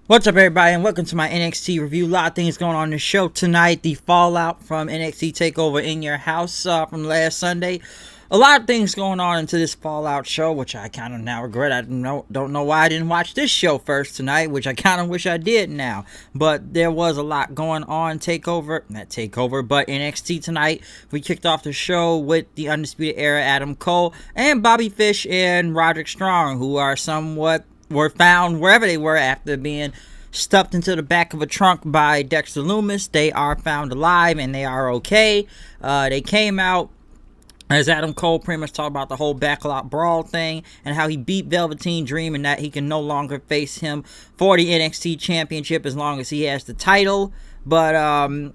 What's up, everybody, and welcome to my NXT review. A lot of things going on in the show tonight. The fallout from NXT TakeOver in your house from last Sunday. A lot of things going on into this fallout show, which I kind of now regret. I don't know why I didn't watch this show first tonight, which I kind of wish I did now. But there was a lot going on. Not TakeOver, but NXT tonight. We kicked off the show with the Undisputed Era, Adam Cole, and Bobby Fish and Roderick Strong, who are were found wherever they were after being stuffed into the back of a trunk by Dexter Loomis. They are found alive and they are okay. They came out as Adam Cole pretty much talked about the whole backlot brawl thing and how he beat Velveteen Dream and that he can no longer face him for the NXT Championship as long as he has the title. But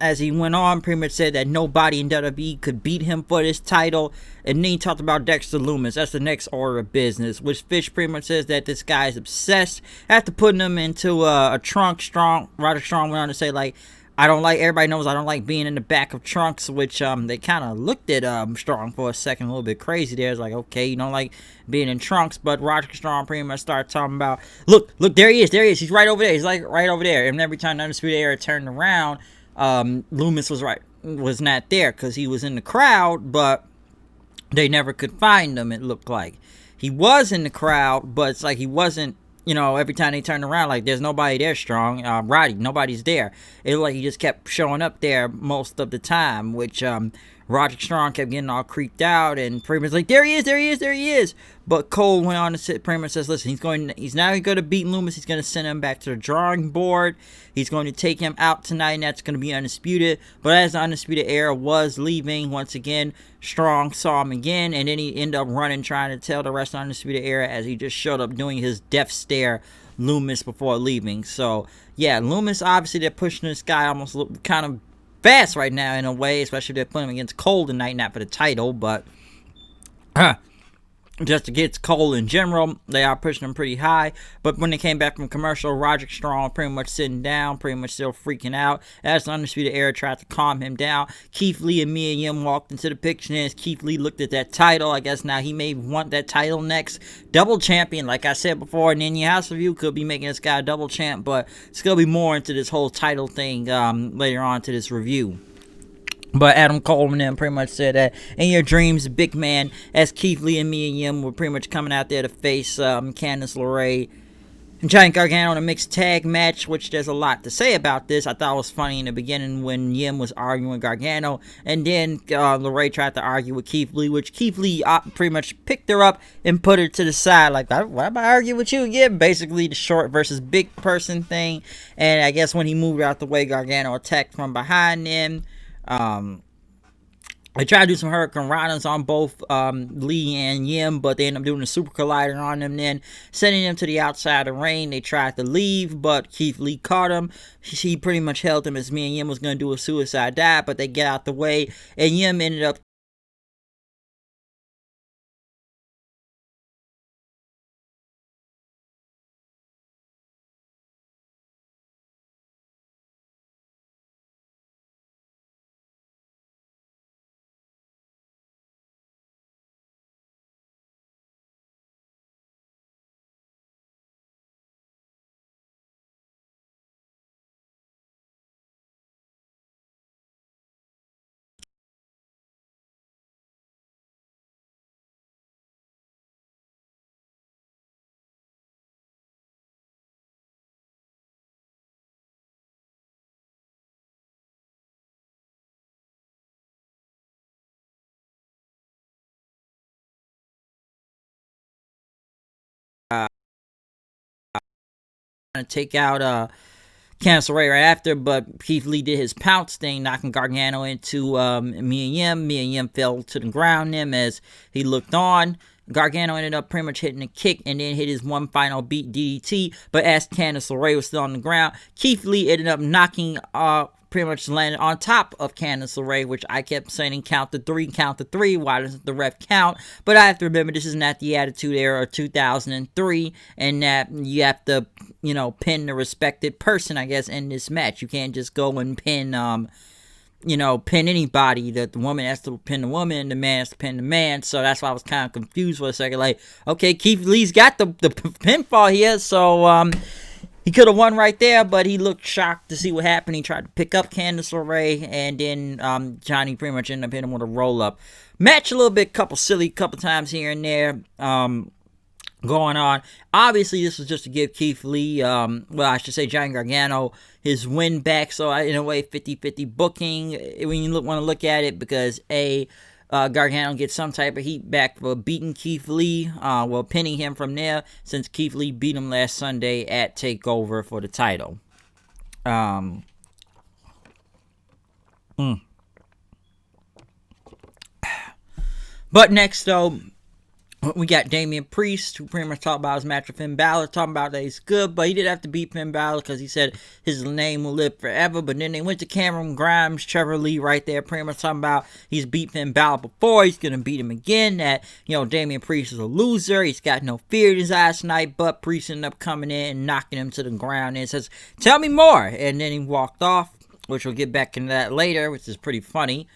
as he went on, pretty much said that nobody in WWE could beat him for this title. And then he talked about Dexter Loomis. That's the next order of business. Which Fish pretty much says that this guy is obsessed. After putting him into a trunk, Roderick Strong went on to say, like, everybody knows I don't like being in the back of trunks, which they kind of looked at Strong for a second, a little bit crazy there. It's like, okay, you don't like being in trunks, but Roderick Strong pretty much started talking about, look, there he is, he's right over there, he's like right over there. And every time the Undisputed Era turned around, Loomis was not there because he was in the crowd, but they never could find him. It looked like he was in the crowd, but it's like he wasn't. You know, every time they turned around, like, there's nobody there, Strong. Roddy, nobody's there. It looked like he just kept showing up there most of the time, which Roderick Strong kept getting all creeped out and pretty much like, there he is. But Cole went on to sit, pretty much says, listen, he's now going to beat Loomis. He's going to send him back to the drawing board. He's going to take him out tonight, and that's going to be Undisputed. But as the Undisputed Era was leaving, once again, Strong saw him again, and then he ended up running, trying to tell the rest of the Undisputed Era as he just showed up doing his death stare Loomis before leaving. So, yeah, Loomis, obviously, they're pushing this guy almost kind of fast right now in a way, especially if they're putting him against Cole tonight, not for the title, but just against Cole in general, they are pushing him pretty high. But when they came back from commercial, Roderick Strong pretty much sitting down, pretty much still freaking out as the Undisputed Era tried to calm him down. Keith Lee and Mia Yim walked into the picture, and as Keith Lee looked at that title, I guess now he may want that title next. Double champion, like I said before, and in your house review could be making this guy a double champ, but it's going to be more into this whole title thing later on to this review. But Adam Cole and them pretty much said that in your dreams, big man, as Keith Lee and Mia Yim were pretty much coming out there to face Candice LeRae and Giant Gargano in a mixed tag match, which there's a lot to say about this. I thought it was funny in the beginning when Yim was arguing with Gargano, and then LeRae tried to argue with Keith Lee, which Keith Lee pretty much picked her up and put her to the side, like, why am I arguing with you again? Basically, the short versus big person thing. And I guess when he moved out the way, Gargano attacked from behind him. They tried to do some Hurricane Ranas on both Lee and Yim, but they ended up doing a Super Collider on them, then sending them to the outside of the ring. They tried to leave, but Keith Lee caught him. He pretty much held him as me and Yim was going to do a suicide dive, but they get out the way, and Yim ended up to take out Candice LeRae right after, but Keith Lee did his pounce thing, knocking Gargano into Mia Yim. Mia Yim fell to the ground as he looked on. Gargano ended up pretty much hitting a kick and then hit his one final beat DDT, but as Candice LeRae was still on the ground, Keith Lee ended up knocking pretty much landed on top of Candice LeRae, which I kept saying count to three. Why doesn't the ref count? But I have to remember this is not the Attitude Era of 2003, and that you have to, pin the respected person, I guess, in this match. You can't just go and pin anybody. That the woman has to pin the woman, the man has to pin the man. So that's why I was kind of confused for a second. Like, okay, Keith Lee's got the pinfall here, so he could have won right there, but he looked shocked to see what happened. He tried to pick up Candice LeRae, and then Johnny pretty much ended up hitting him with a roll-up. Match a little bit, couple times here and there going on. Obviously, this was just to give Keith Lee, Johnny Gargano, his win back. So, in a way, 50-50 booking when you want to look at it, because Gargano gets some type of heat back for beating Keith Lee, pinning him from there, since Keith Lee beat him last Sunday at TakeOver for the title. But next, though, we got Damien Priest, who pretty much talked about his match with Finn Balor, talking about that he's good, but he did have to beat Finn Balor because he said his name will live forever. But then they went to Cameron Grimes, Trevor Lee right there, pretty much talking about he's beat Finn Balor before, he's going to beat him again, that, Damien Priest is a loser, he's got no fear in his eyes tonight, but Priest ended up coming in and knocking him to the ground and says, "Tell me more," and then he walked off, which we'll get back into that later, which is pretty funny.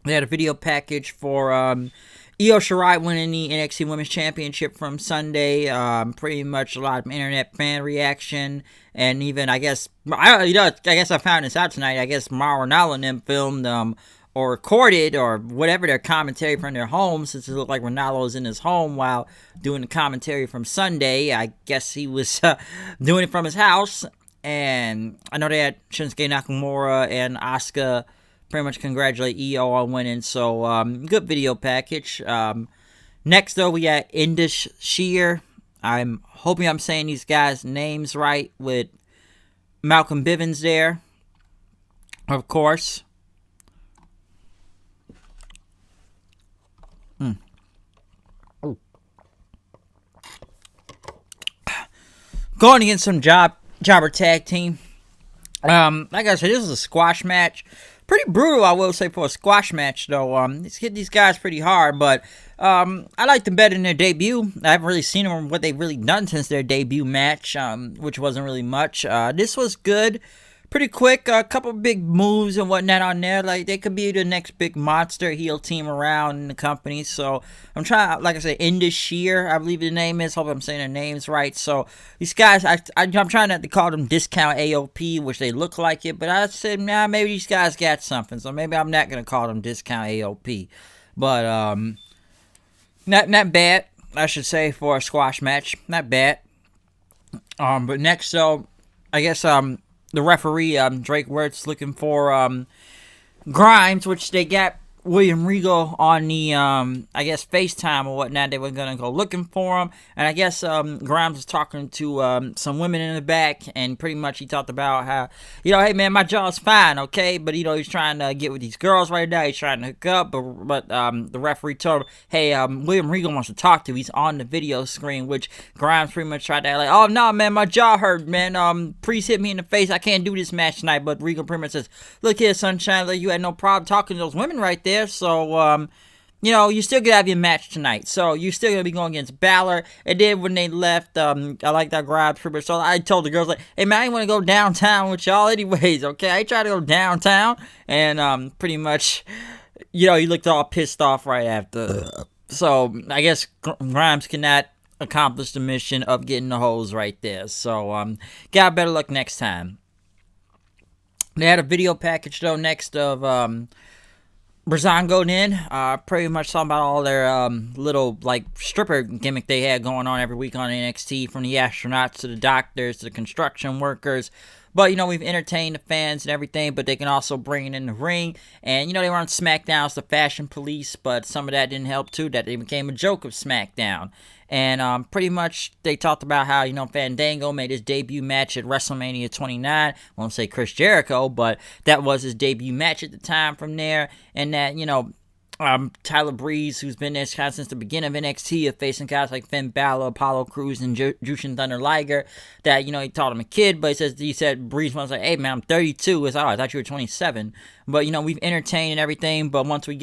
They had a video package for Io Shirai winning the NXT Women's Championship from Sunday. Pretty much a lot of internet fan reaction, and even I guess I found this out tonight. I guess Mauro Ranallo and them filmed or recorded or whatever their commentary from their home, since it looked like Ranallo was in his home while doing the commentary from Sunday. I guess he was doing it from his house, and I know they had Shinsuke Nakamura and Asuka pretty much congratulate Io on winning, so good video package. Next, though, we got Indus Shear. I'm hoping I'm saying these guys' names right, with Malcolm Bivens there, of course. Going against some jobber tag team. Like I said, this is a squash match. Pretty brutal, I will say, for a squash match, though. It's hit these guys pretty hard, but I like them better than their debut. I haven't really seen them what they've really done since their debut match, which wasn't really much. This was good. Pretty quick, a couple big moves and whatnot on there. Like, they could be the next big monster heel team around in the company. So, I'm trying, like I said, Indus Shear, I believe the name is. Hope I'm saying their names right. So, these guys, I'm trying not to call them Discount AOP, which they look like it. But I said, nah, maybe these guys got something. So, maybe I'm not going to call them Discount AOP. But, not bad, I should say, for a squash match. Not bad. But next, so, I guess, the referee, Drake Wirtz, looking for Grimes, which they got William Regal on the, I guess, FaceTime or whatnot. They were going to go looking for him. And I guess Grimes was talking to some women in the back, and pretty much he talked about how, hey, man, my jaw's fine, okay? But, he's trying to get with these girls right now. He's trying to hook up. But the referee told him, hey, William Regal wants to talk to you. He's on the video screen, which Grimes pretty much tried to act like, oh, no, man, my jaw hurt, man. Priest hit me in the face. I can't do this match tonight. But Regal pretty much says, look here, sunshine, like, you had no problem talking to those women right there. So, you still gonna have your match tonight. So, you're still gonna be going against Balor. And then when they left, I like that grab. So, I told the girls, like, hey, man, I ain't want to go downtown with y'all anyways, okay? I tried to go downtown. And, pretty much, he looked all pissed off right after. So, I guess Grimes cannot accomplish the mission of getting the hose right there. So, got better luck next time. They had a video package, though, next of, Breezango in, pretty much talking about all their little, like, stripper gimmick they had going on every week on NXT, from the astronauts to the doctors to the construction workers. But, we've entertained the fans and everything, but they can also bring it in the ring. And, they were on SmackDown as the Fashion Police, but some of that didn't help, too, that they became a joke of SmackDown. And pretty much they talked about how, Fandango made his debut match at WrestleMania 29. I won't say Chris Jericho, but that was his debut match at the time from there. And that, Tyler Breeze, who's been there since the beginning of NXT, of facing guys like Finn Balor, Apollo Crews, and Jushin Thunder Liger, that, he taught him a kid, but he said Breeze was like, hey, man, I'm 32. It's, I thought you were 27. But, we've entertained and everything, but once we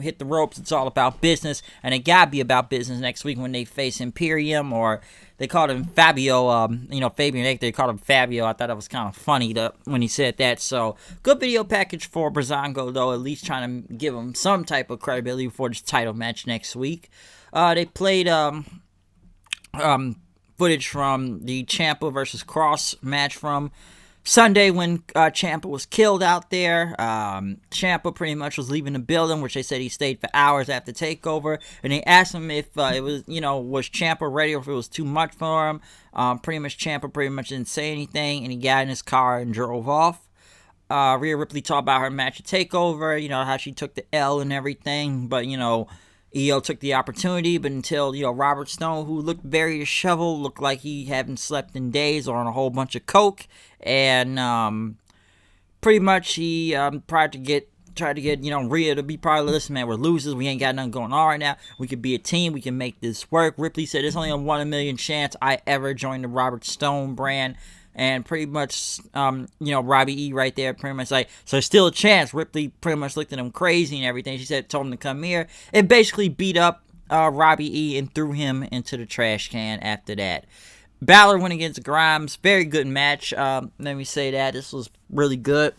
hit the ropes, it's all about business, and it gotta be about business next week when they face Imperium, or they called him Fabio, Fabian, they called him Fabio. I thought it was kind of funny when he said that. So, good video package for Breezango, though, at least trying to give him some type of credibility for this title match next week. They played footage from the Ciampa versus Kross match from Sunday when Ciampa was killed out there. Ciampa pretty much was leaving the building, which they said he stayed for hours after TakeOver, and they asked him if it was, was Ciampa ready or if it was too much for him. Pretty much Ciampa pretty much didn't say anything, and he got in his car and drove off. Rhea Ripley talked about her match at TakeOver, how she took the L and everything, but, EO took the opportunity, but until, Robert Stone, who looked very disheveled, looked like he hadn't slept in days or on a whole bunch of coke, and pretty much he tried to get Rhea to be part of the list. Man, we're losers. We ain't got nothing going on right now. We could be a team. We can make this work. Ripley said, it's only a 1 in a million chance I ever join the Robert Stone brand. And pretty much, Robbie E right there, pretty much like, so there's still a chance. Ripley pretty much looked at him crazy and everything. She said, told him to come here. It basically beat up Robbie E and threw him into the trash can after that. Balor went against Grimes. Very good match. Let me say that. This was really good.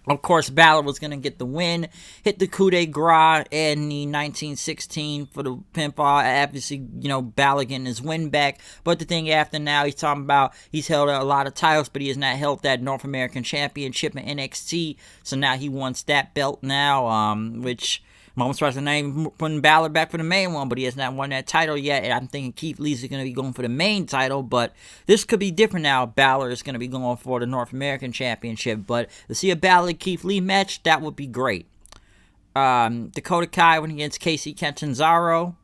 Of course, Balor was going to get the win, hit the coup de grace in the 1916 for the pinfall. Obviously, Balor getting his win back. But the thing after now, he's talking about he's held a lot of titles, but he has not held that North American Championship in NXT. So now he wants that belt now, which I'm almost surprised they're not even putting Balor back for the main one, but he has not won that title yet. And I'm thinking Keith Lee's going to be going for the main title, but this could be different now. Balor is going to be going for the North American Championship, but to see a Balor Keith Lee match, that would be great. Dakota Kai went against Casey Catanzaro.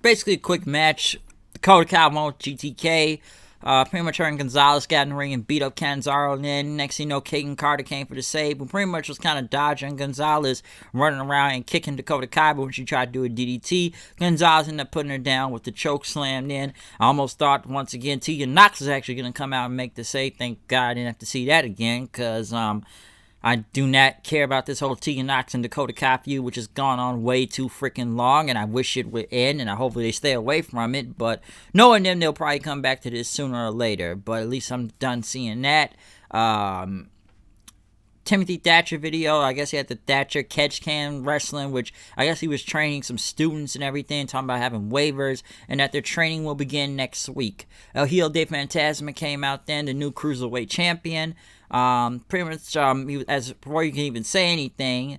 Basically a quick match. Dakota Kai won with GTK. Pretty much her and Gonzalez got in the ring and beat up Catanzaro, and then next thing you know, Kaden Carter came for the save, but pretty much was kind of dodging Gonzalez, running around and kicking Dakota Kai, but when she tried to do a DDT, Gonzalez ended up putting her down with the choke slam. Then I almost thought once again Tegan Knox was actually going to come out and make the save. Thank God I didn't have to see that again, because I do not care about this whole Tegan Knox and Dakota Kai feud, which has gone on way too freaking long, and I wish it would end, and I hopefully they stay away from it, but knowing them, they'll probably come back to this sooner or later, but at least I'm done seeing that. Timothy Thatcher video, I guess he had the Thatcher catch can wrestling, which I guess he was training some students and everything, talking about having waivers, and that their training will begin next week. El Heel de Fantasma came out then, the new Cruiserweight champion. Pretty much, before you can even say anything,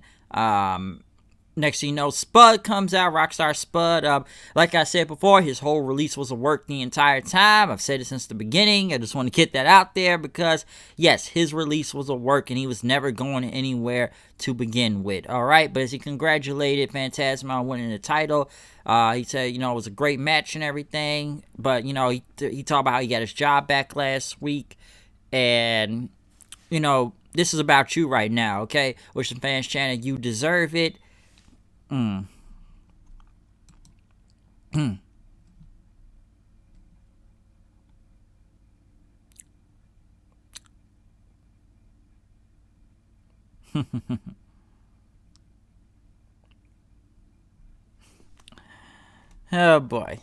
next thing you know, Spud comes out, Rockstar Spud. Like I said before, his whole release was a work the entire time. I've said it since the beginning. I just want to get that out there because, yes, his release was a work and he was never going anywhere to begin with. Alright, but as he congratulated Phantasma on winning the title, he said, it was a great match and everything, but, he talked about how he got his job back last week, and this is about you right now, okay? Which the fans chanted, you deserve it. Oh, boy.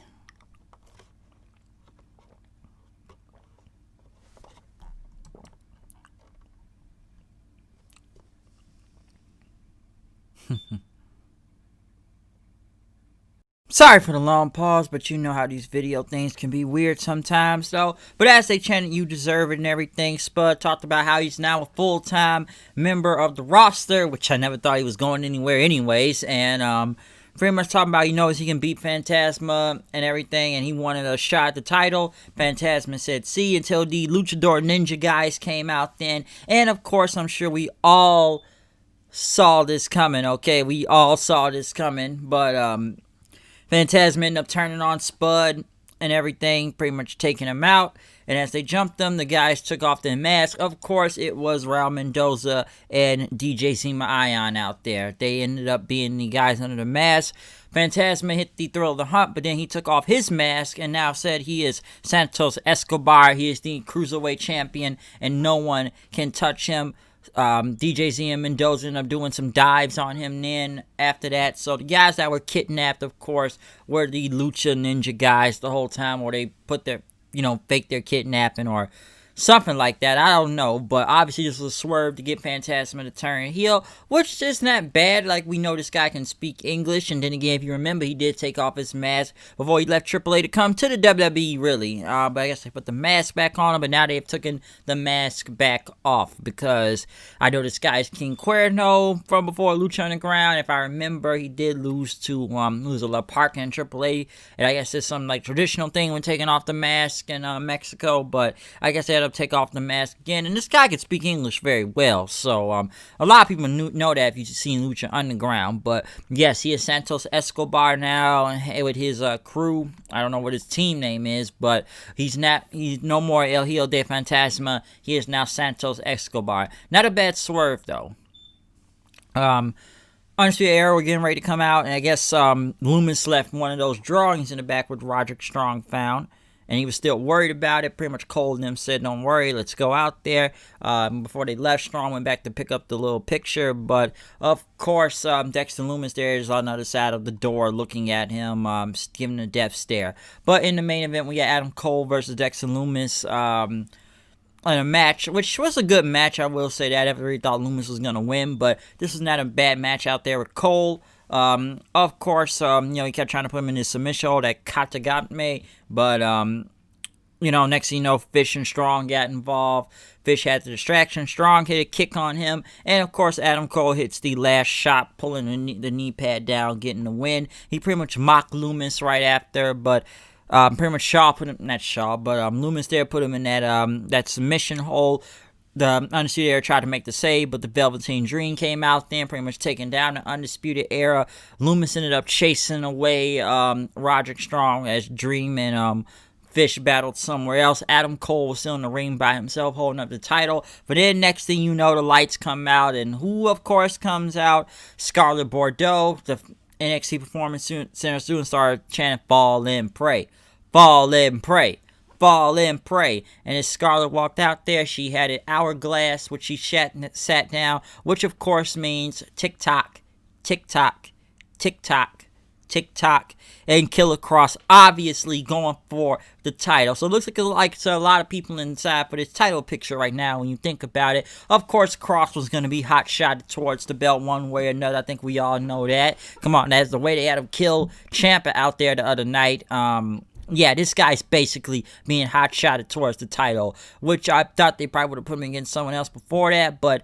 Sorry for the long pause, but you know how these video things can be weird sometimes, though. But as they chanted, you deserve it and everything, Spud talked about how he's now a full-time member of the roster, which I never thought he was going anywhere anyways, and pretty much talking about he knows he can beat Phantasma and everything, and he wanted a shot at the title. Phantasma said, see, until the Luchador Ninja guys came out then, and of course, I'm sure we all saw this coming, okay? We all saw this coming, but, Phantasma ended up turning on Spud and everything, pretty much taking him out. And as they jumped them, the guys took off their masks. Of course, it was Raul Mendoza and DJ Zema Ion out there. They ended up being the guys under the mask. Phantasma hit the thrill of the hunt, but then he took off his mask and now said he is Santos Escobar. He is the Cruiserweight champion, and no one can touch him. DJ Z and Mendoza ended up doing some dives on him then after that. So the guys that were kidnapped, of course, were the Lucha Ninja guys the whole time, or they put their, fake their kidnapping, or Something like that. I don't know. But obviously this was a swerve to get Phantasma to turn heel, which is not bad. Like, we know this guy can speak English. And then again, if you remember, he did take off his mask before he left AAA to come to the WWE, really. But I guess they put the mask back on him, but now they've taken the mask back off, because I know this guy is King Cuerno from before Lucha Underground. If I remember, he did lose a La Parka in AAA, and I guess it's some like traditional thing when taking off the mask in Mexico, but I guess they had to take off the mask again, and this guy could speak English very well, so a lot of people know that if you've seen Lucha Underground. But yes, he is Santos Escobar now, and with his crew. I don't know what his team name is, but he's no more El Hijo de Fantasma. He is now Santos Escobar. Not a bad swerve, though. Undisputed Era were getting ready to come out, and I guess Loomis left one of those drawings in the back with Roderick Strong found, and he was still worried about it. Pretty much Cole and them said, don't worry, let's go out there. Before they left, Strong went back to pick up the little picture, but of course, Dexter Loomis there is on the other side of the door looking at him, giving a death stare. But in the main event, we got Adam Cole versus Dexter Loomis, in a match, which was a good match, I will say that. I really thought Loomis was going to win, but this was not a bad match out there with Cole. Of course, he kept trying to put him in his submission hold that Katagame, but, next thing you know, Fish and Strong got involved. Fish had the distraction. Strong hit a kick on him, and of course, Adam Cole hits the last shot, pulling the knee pad down, getting the win. He pretty much mocked Loomis right after, but pretty much Loomis there put him in that submission hold. The Undisputed Era tried to make the save, but the Velveteen Dream came out then, pretty much taking down the Undisputed Era. Loomis ended up chasing away Roderick Strong as Dream and Fish battled somewhere else. Adam Cole was still in the ring by himself, holding up the title. But then next thing you know, the lights come out, and who, of course, comes out? Scarlett Bordeaux, the NXT Performance Center student, started chanting, fall in, pray. Fall in, pray. Fall in, pray. And as Scarlett walked out there, she had an hourglass, which she sat down, which of course means tick-tock, tick-tock, tick-tock, tick-tock. And Killer Kross obviously going for the title. So it looks like a lot of people inside for this title picture right now when you think about it. Of course, Kross was going to be hot-shotted towards the belt one way or another. I think we all know that. Come on, that's the way they had him kill Ciampa out there the other night. Yeah, this guy's basically being hot-shotted towards the title, which I thought they probably would have put him against someone else before that, but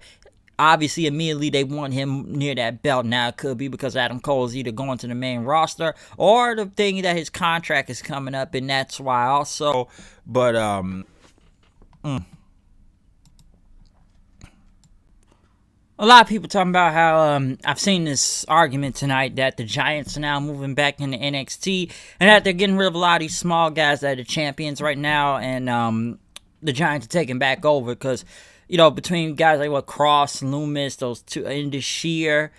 obviously immediately they want him near that belt. Now it could be because Adam Cole is either going to the main roster or the thing that his contract is coming up, and that's why also, but, a lot of people talking about how I've seen this argument tonight that the Giants are now moving back into NXT and that they're getting rid of a lot of these small guys that are the champions right now, and the Giants are taking back over because, between guys like Kross, Loomis, those two, and this Sheer,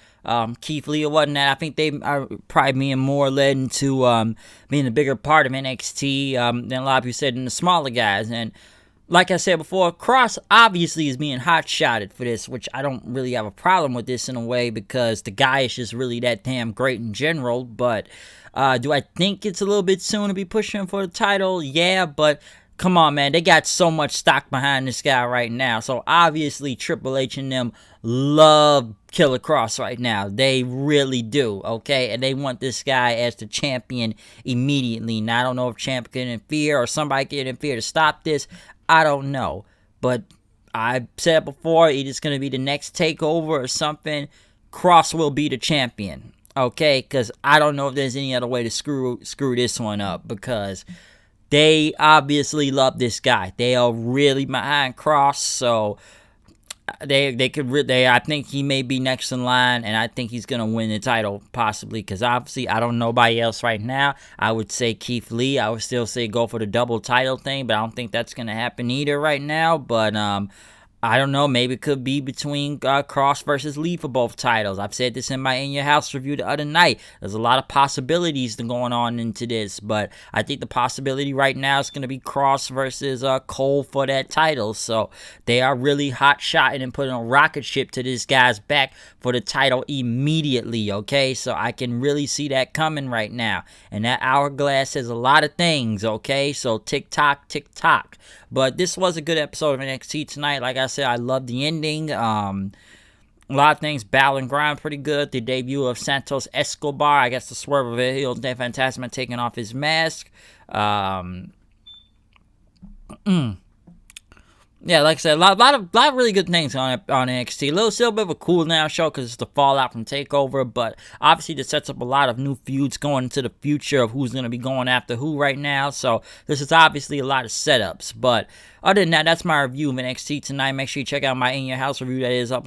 Keith Lee or whatnot, I think they are probably being more led into being a bigger part of NXT than a lot of people said in the smaller guys. And like I said before, Kross obviously is being hot-shotted for this, which I don't really have a problem with this in a way because the guy is just really that damn great in general. But do I think it's a little bit soon to be pushing for the title? Yeah, but come on, man. They got so much stock behind this guy right now. So obviously Triple H and them love Killer Kross right now. They really do, okay? And they want this guy as the champion immediately. Now, I don't know if Champ can interfere or somebody can interfere to stop this. I don't know, but I said before, it's going to be the next takeover or something. Kross will be the champion, okay? Because I don't know if there's any other way to screw this one up because they obviously love this guy. They are really behind Kross, so I think he may be next in line, and I think he's going to win the title, possibly, because obviously I don't know nobody else right now. I would say Keith Lee. I would still say go for the double title thing, but I don't think that's going to happen either right now. But I don't know, maybe it could be between Kross versus Lee for both titles. I've said this in my In Your House review the other night. There's a lot of possibilities going on into this, but I think the possibility right now is going to be Kross versus Cole for that title. So they are really hot-shotting and putting a rocket ship to this guy's back for the title immediately, okay? So I can really see that coming right now. And that hourglass says a lot of things, okay? So tick-tock, tick-tock. But this was a good episode of NXT tonight. Like I said, I love the ending. A lot of things, battle and grind, pretty good. The debut of Santos Escobar. I guess the swerve of it. He was fantastic, taking off his mask. Yeah, like I said, a lot of really good things on NXT. Still a bit of a cool down show because it's the fallout from TakeOver, but obviously this sets up a lot of new feuds going into the future of who's going to be going after who right now. So this is obviously a lot of setups, but other than that, that's my review of NXT tonight. Make sure you check out my In Your House review that is up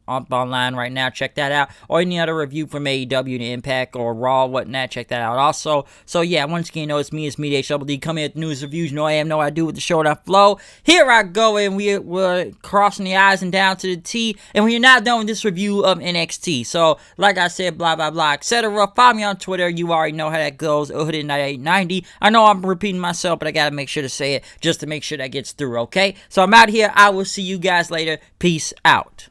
online right now. Check that out. Or any other review from AEW, the Impact, or Raw, whatnot. Check that out also. So yeah, once again, you know, it's me, DHD, coming here with news reviews. You know I am, know what I do with the show that flow. Here I go, and we're crossing the I's and down to the T. And we're not done with this review of NXT. So, like I said, blah, blah, blah, etc. Follow me on Twitter. You already know how that goes. Hooded9890. I know I'm repeating myself, but I gotta make sure to say it just to make sure that gets through, okay? So I'm out here. I will see you guys later. Peace out.